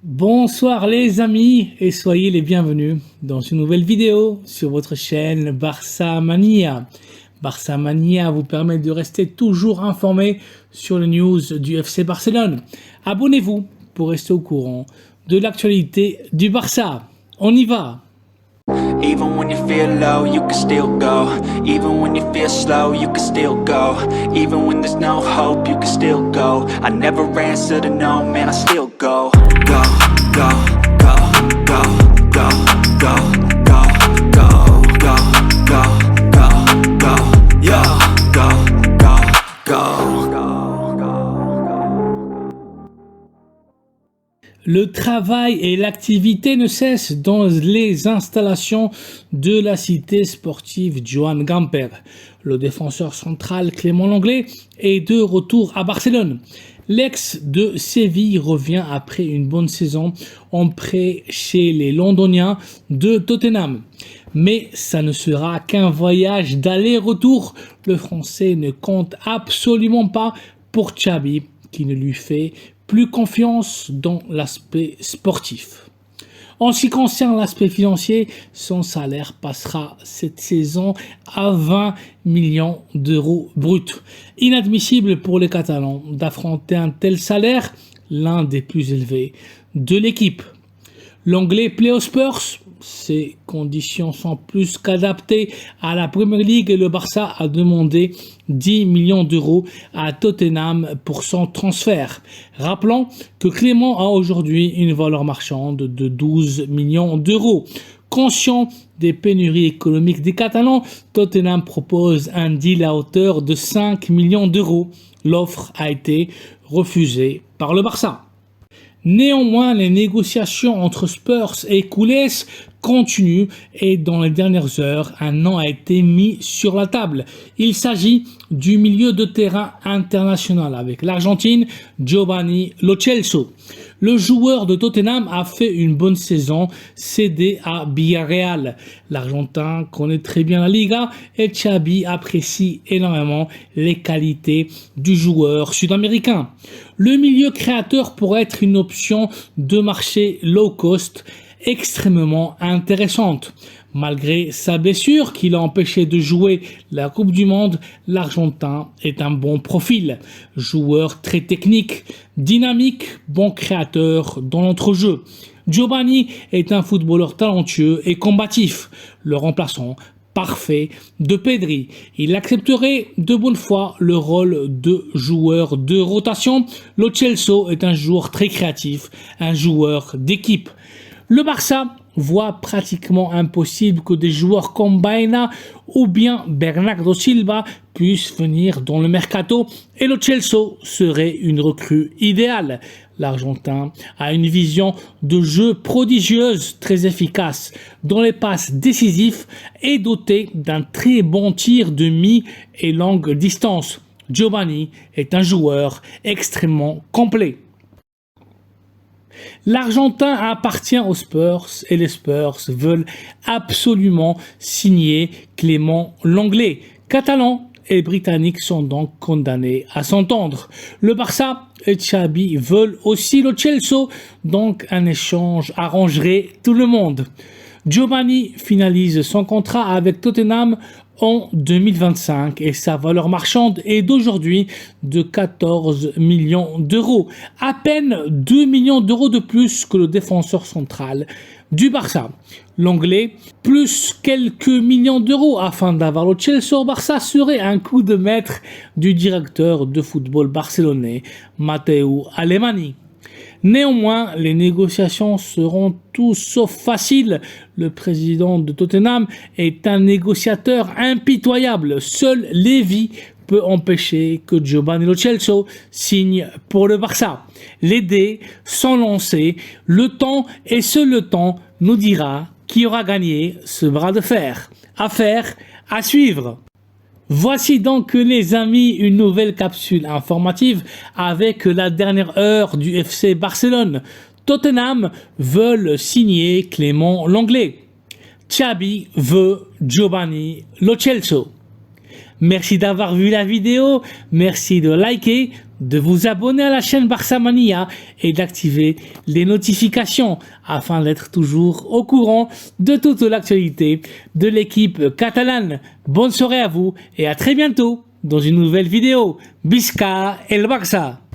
Bonsoir les amis et soyez les bienvenus dans une nouvelle vidéo sur votre chaîne Barça Mania. Barça Mania vous permet de rester toujours informé sur les news du FC Barcelone. Abonnez-vous pour rester au courant de l'actualité du Barça. On y va! Even when you feel low, you can still go. Even when you feel slow, you can still go. Even when there's no hope, you can still go. I never answer to no, man, I still go. Go, go, go, go, go, go, go, go, go, go, go, go, yo, go, go, go. Le travail et l'activité ne cessent dans les installations de la cité sportive Joan Gamper. Le défenseur central Clément Lenglet est de retour à Barcelone. L'ex de Séville revient après une bonne saison en prêt chez les Londoniens de Tottenham. Mais ça ne sera qu'un voyage d'aller-retour. Le Français ne compte absolument pas pour Xabi, qui ne lui fait plus confiance dans l'aspect sportif. En ce qui concerne l'aspect financier, son salaire passera cette saison à 20 millions d'euros bruts. Inadmissible pour les Catalans d'affronter un tel salaire, l'un des plus élevés de l'équipe. L'Anglais plaît aux Spurs. Ces conditions sont plus qu'adaptées à la Premier League et le Barça a demandé 10 millions d'euros à Tottenham pour son transfert. Rappelons que Clément a aujourd'hui une valeur marchande de 12 millions d'euros. Conscient des pénuries économiques des Catalans, Tottenham propose un deal à hauteur de 5 millions d'euros. L'offre a été refusée par le Barça. Néanmoins, les négociations entre Spurs et Culés continuent et dans les dernières heures, un nom a été mis sur la table. Il s'agit du milieu de terrain international avec l'Argentine Giovanni Lo Celso. Le joueur de Tottenham a fait une bonne saison cédé à Villarreal. L'Argentin connaît très bien la Liga et Xabi apprécie énormément les qualités du joueur sud-américain. Le milieu créateur pourrait être une option de marché low cost extrêmement intéressante. Malgré sa blessure qui l'a empêché de jouer la Coupe du Monde, l'Argentin est un bon profil. Joueur très technique, dynamique, bon créateur dans l'entrejeu. Giovanni est un footballeur talentueux et combatif. Le remplaçant parfait de Pedri. Il accepterait de bonne foi le rôle de joueur de rotation. Lo Celso est un joueur très créatif, un joueur d'équipe. Le Barça voit pratiquement impossible que des joueurs comme Baena ou bien Bernardo Silva puissent venir dans le mercato et Lo Celso serait une recrue idéale. L'Argentin a une vision de jeu prodigieuse, très efficace dans les passes décisives et doté d'un très bon tir de mi- et longue distance. Giovanni est un joueur extrêmement complet. L'Argentin appartient aux Spurs et les Spurs veulent absolument signer Clément Lenglet. Catalans et Britanniques sont donc condamnés à s'entendre. Le Barça et Xabi veulent aussi Lo Celso, donc un échange arrangerait tout le monde. Giovanni finalise son contrat avec Tottenham en 2025 et sa valeur marchande est d'aujourd'hui de 14 millions d'euros. À peine 2 millions d'euros de plus que le défenseur central du Barça. L'Anglais, plus quelques millions d'euros afin d'avoir Lo Celso au Barça serait un coup de maître du directeur de football barcelonais, Matteo Alemany. Néanmoins, les négociations seront tout sauf faciles. Le président de Tottenham est un négociateur impitoyable. Seul Lévy peut empêcher que Giovanni Lo Celso signe pour le Barça. Les dés sont lancés. Le temps et seul le temps nous dira qui aura gagné ce bras de fer. Affaire à suivre. Voici donc les amis une nouvelle capsule informative avec la dernière heure du FC Barcelone. Tottenham veulent signer Clément Lenglet. Xabi veut Giovanni Lo Celso. Merci d'avoir vu la vidéo. Merci de liker, de vous abonner à la chaîne Barça Mania et d'activer les notifications afin d'être toujours au courant de toute l'actualité de l'équipe catalane. Bonne soirée à vous et à très bientôt dans une nouvelle vidéo. Visca el Barça!